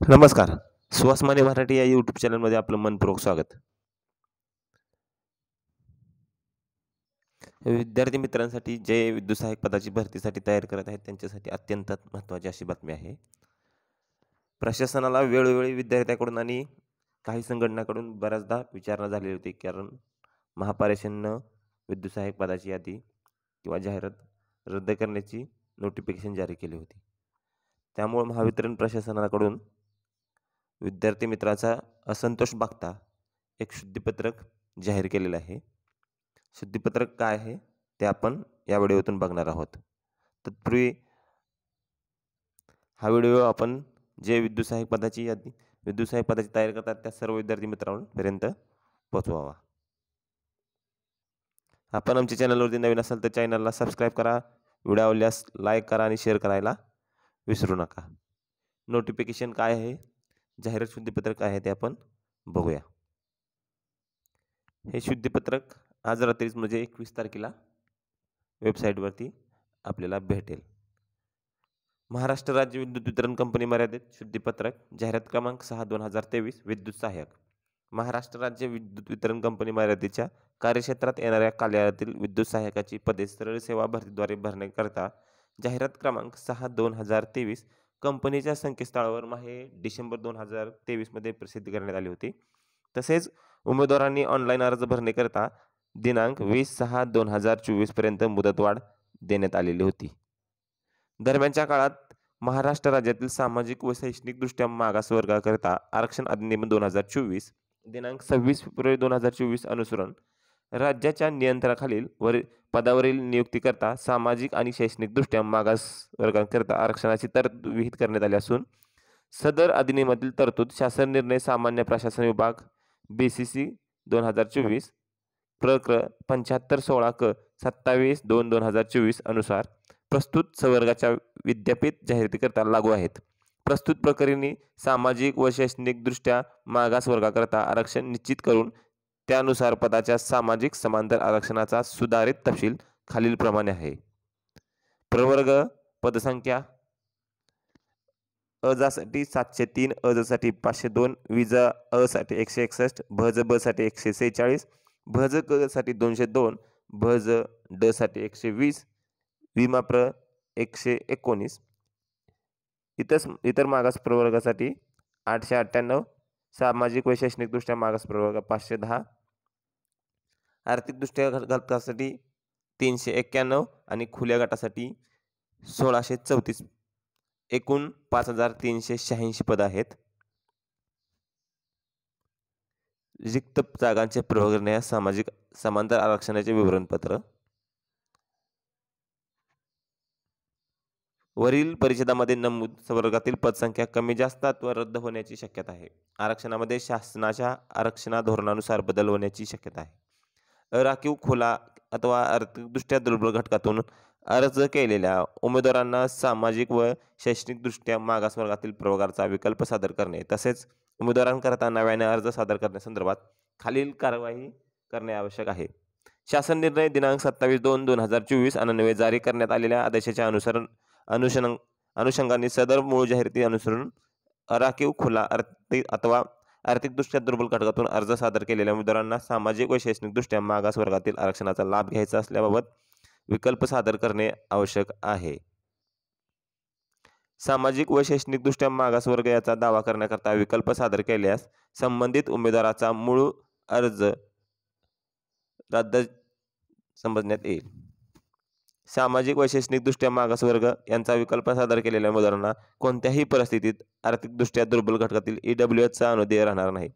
नमस्कार. सुहास माने मराठी या यूट्यूब चॅनलमध्ये आपलं मनपूर्वक स्वागत. विद्यार्थी मित्रांसाठी जे विद्युत सहाय्यक पदाची भरतीसाठी तयार करत आहेत त्यांच्यासाठी अत्यंत महत्त्वाची अशी बातमी आहे. प्रशासनाला वेळोवेळी विद्यार्थ्यांकडून आणि काही संघटनांकडून बऱ्याचदा विचारणा झालेली होती, कारण महापारेषणनं विद्युत सहाय्यक पदाची यादी किंवा जाहिरात रद्द करण्याची नोटिफिकेशन जारी केली होती. त्यामुळे महावितरण प्रशासनाकडून विद्यार्थी मित्राचा असंतोष बघता एक शुद्धीपत्रक जाहीर केलेलं आहे. शुद्धीपत्रक काय आहे ते आपण या व्हिडिओतून बघणार आहोत. तत्पूर्वी हा व्हिडिओ आपण जे विद्युत सहाय्यक पदाची तयारी करतात त्या सर्व विद्यार्थी मित्रांपर्यंत पोहोचवावा. आपण आमच्या चॅनलवरती नवीन असाल तर चॅनलला सबस्क्राईब करा, व्हिडिओ आवडल्यास लाईक करा आणि शेअर करायला विसरू नका. नोटिफिकेशन काय आहे, जाहिरात शुद्धीपत्रक काय आहे ते आपण बघूया. हे शुद्धीपत्रक आज रात्रीच म्हणजे 21 तारखेला वेबसाईटवरती आपल्याला भेटेल. महाराष्ट्र राज्य विद्युत वितरण कंपनी मर्यादित शुद्धीपत्रक जाहिरात क्रमांक 6/2023 विद्युत सहाय्यक. महाराष्ट्र राज्य विद्युत वितरण कंपनी मर्यादितच्या कार्यक्षेत्रात येणाऱ्या कार्यालयातील विद्युत सहाय्यकाची पदे सरळ सेवा भरतीद्वारे भरण्याकरता जाहिरात क्रमांक 6/2023 कंपनीच्या संकेतस्थळावर डिसेंबर 2023 मध्ये प्रसिद्ध करण्यात आली होती. तसेच उमेदवारांनी ऑनलाईन अर्ज भरण्याकरता दिनांक 20/6/2024 पर्यंत मुदतवाढ देण्यात आलेली होती. दरम्यानच्या काळात महाराष्ट्र राज्यातील सामाजिक व शैक्षणिकदृष्ट्या मागास वर्गाकरिता आरक्षण अधिनियम 2024 दिनांक 26 फेब्रुवारी 2024 अनुसरून राज्याच्या नियंत्रणाखालील पदावरील नियुक्तीकरता सामाजिक आणि शैक्षणिकदृष्ट्या मागास वर्गांकरिता आरक्षणाची तरतूद विहित करण्यात आली असून सदर अधिनियमातील तरतूद शासन निर्णय सामान्य प्रशासन विभाग BCC 2024 प्रकरण 75/16 क 27/2/2024 अनुसार प्रस्तुत संवर्गाच्या विद्यापीठ जाहिरातीकरता लागू आहेत. प्रस्तुत प्रकरणी सामाजिक व शैक्षणिकदृष्ट्या मागास वर्गाकरता आरक्षण निश्चित करून त्यानुसार पदाच्या सामाजिक समांतर आरक्षणाचा सुधारित तपशील खालीलप्रमाणे आहे. प्रवर्ग पदसंख्या अ साठी 703, अ साठी 502, विज अ साठी 161, भज ब साठी 146, भज क साठी 202, भज ड साठी 120, विमाप्र 119, इतर मागास प्रवर्गासाठी 898, सामाजिक व शैक्षणिकदृष्ट्या मागास प्रवर्ग 510, आर्थिकदृष्ट्या घटकासाठी 391 आणि खुल्या गटासाठी 1634. एकूण 5386 पद आहेत. रिक्त जागांचे प्रवर्ग सामाजिक समांतर आरक्षणाचे विवरणपत्र. वरील परिच्छेदामध्ये नमूद संवर्गातील पदसंख्या कमी जास्त अथवा रद्द होण्याची शक्यता आहे. आरक्षणामध्ये शासनाच्या आरक्षण धोरणानुसार बदल होण्याची शक्यता आहे. अराखीव खुला अथवा आर्थिकदृष्ट्या दुर्बल घटकातून अर्ज केलेल्या उमेदवारांना सामाजिक व शैक्षणिकदृष्ट्या मागास वर्गातील प्रवर्गाचा विकल्प सादर करणे तसेच उमेदवारांकरता नव्याने अर्ज सादर करण्यासंदर्भात खालील कार्यवाही करणे आवश्यक आहे. शासन निर्णय दिनांक 27/2/2024 अन्वये जारी करण्यात आलेल्या आदेशाच्या अनुषंगाने सदर मूळ जाहिराती अनुसरून अराखीव खुला अथवा आर्थिकदृष्ट्या दुर्बल घटकातून अर्ज सादर केलेल्या उमेदवारांना सामाजिक व शैक्षणिकदृष्ट्या मागास वर्गातील आरक्षणाचा लाभ घ्यायचा असल्याबाबत विकल्प सादर करणे आवश्यक आहे. सामाजिक व शैक्षणिकदृष्ट्या मागास वर्ग याचा दावा करण्याकरता विकल्प सादर केल्यास संबंधित उमेदवाराचा मूळ अर्ज रद्द समजण्यात येईल. सामाजिक व शैक्षणिकदृष्ट्या मागास वर्ग यांचा विकल्प सादर केलेल्या उमेदवारांना कोणत्याही परिस्थितीत आर्थिकदृष्ट्या दुर्बल घटकातील EWSचा अनुदेय राहणार नाही.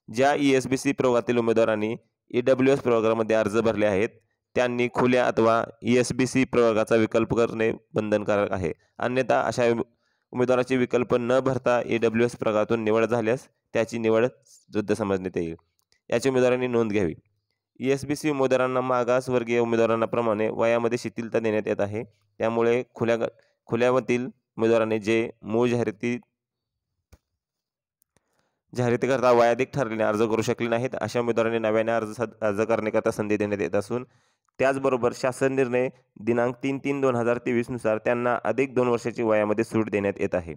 ज्या ESBC प्रवर्गातील उमेदवारांनी EWS प्रवर्गामध्ये अर्ज भरले आहेत त्यांनी खुल्या अथवा ESBC प्रवर्गाचा विकल्प करणे बंधनकारक आहे. अन्यथा अशा उमेदवाराचे विकल्प न भरता EWS प्रवर्गातून निवड झाल्यास त्याची निवड रद्द समजण्यात येईल. याची उमेदवारांनी नोंद घ्यावी. ESBC उमेदवारांना मागासवर्गीय उमेदवारांप्रमाणे वयामध्ये शिथिलता देण्यात येत आहे. त्यामुळे खुल्यावरील उमेदवारांनी जे मूळ जाहिरातीकरता वयाधिक ठरलेले अर्ज करू शकले नाहीत अशा उमेदवारांनी नव्याने अर्ज करण्याकरता संधी देण्यात येत असून त्याचबरोबर शासन निर्णय दिनांक 3/3/2023 नुसार त्यांना अधिक 2 वर्षाची वयामध्ये सूट देण्यात येत आहे.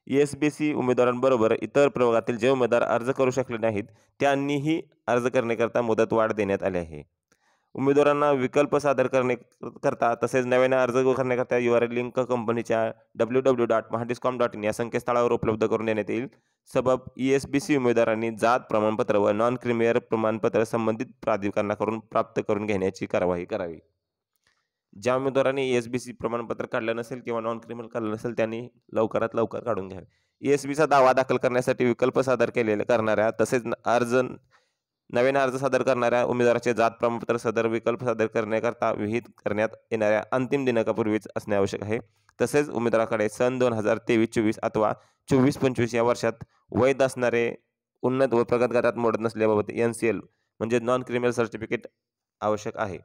ESBC उमेदवारांबरोबर इतर प्रवर्गातील जे उमेदवार अर्ज करू शकले नाहीत त्यांनीही अर्ज करण्याकरता मुदतवाढ देण्यात आली आहे. उमेदवारांना विकल्प सादर करता तसेच नव्याने अर्ज करण्याकरता URL लिंक कंपनीच्या www.mahadiscom.in या संकेतस्थळावर उपलब्ध करून देण्यात येईल. सबब ESBC उमेदवारांनी जात प्रमाणपत्र व नॉन क्रिमियर प्रमाणपत्र संबंधित प्राधिकरणाकडून प्राप्त करून घेण्याची कार्यवाही करावी. ज्या उमेदवारांनी ESBC प्रमाणपत्र काढलं नसेल किंवा नॉन क्रिमिनल काढलं नसेल त्यांनी लवकरात लवकर काढून घ्यावे. ESBचा दावा दाखल करण्यासाठी विकल्प सादर करणाऱ्या तसेच नवीन अर्ज सादर करणाऱ्या उमेदवाराचे जात प्रमाणपत्र सदर विकल्प सादर करण्याकरता विहित करण्यात येणाऱ्या अंतिम दिनांकापूर्वीच असणे आवश्यक आहे. तसेच उमेदवाराकडे सन 2023-24 अथवा 24-25 या वर्षात वैध असणारे उन्नत व प्रगत गटात मोडत नसल्याबाबत NCL म्हणजे नॉन क्रिमिनल सर्टिफिकेट आवश्यक आहे.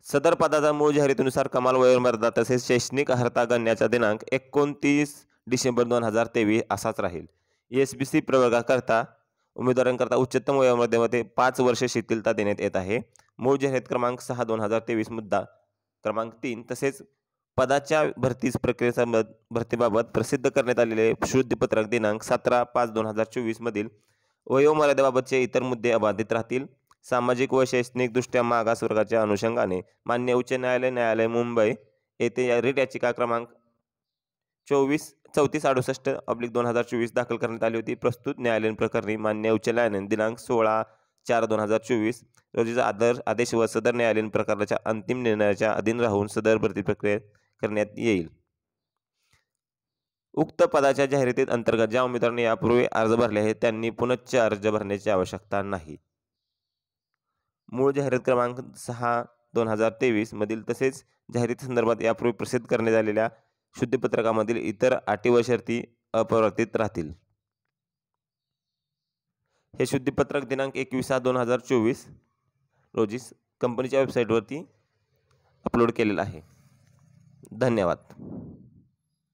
सदर पदाचा मूळ जाहिरातीनुसार कमाल वयोमर्यादा तसेच शैक्षणिक अर्हता गणण्याचा दिनांक 29 डिसेंबर 2023 असाच राहील. ESBC प्रवर्गाकरता उमेदवारांकरता उच्चतम वयोमर्यादेमध्ये 5 वर्ष शिथिलता देण्यात येत आहे. मूळ जाहिरात क्रमांक 6/2023 मुद्दा क्रमांक 3 तसेच पदाच्या भरतीबाबत प्रसिद्ध करण्यात आलेले शुद्धीपत्रक दिनांक 17/5/2024 मधील वयोमर्यादेबाबतचे इतर मुद्दे अबाधित राहतील. सामाजिक व शैक्षणिकदृष्ट्या मागास वर्गाच्या अनुषंगाने मान्य उच्च न्यायालय मुंबई येथे रिट याचिका क्रमांक 3468/2024 दाखल करण्यात आली होती. प्रस्तुत न्यायालयीन प्रकरणी मान्य उच्च न्यायालयाने दिनांक 16/4/2024 रोजीचा आदेश व सदर न्यायालयीन प्रकरणाच्या अंतिम निर्णयाच्या अधीन राहून सदर भरती प्रक्रिया करण्यात येईल. उक्त पदाच्या जाहिरातीत अंतर्गत ज्या उमेदवारांनी यापूर्वी अर्ज भरले आहेत त्यांनी पुनश्च अर्ज भरण्याची आवश्यकता नाही. मूळ जाहिरात क्रमांक 6/2023 मधील तसेच जाहिराती संदर्भात यापूर्वी प्रसिद्ध करण्यात आलेल्या शुद्धीपत्रकामधील इतर अटी व शर्ती अपरिवर्तित राहतील. हे शुद्धीपत्रक दिनांक 21/6/2024 रोजी कंपनीच्या वेबसाईटवरती अपलोड केलेलं आहे. धन्यवाद.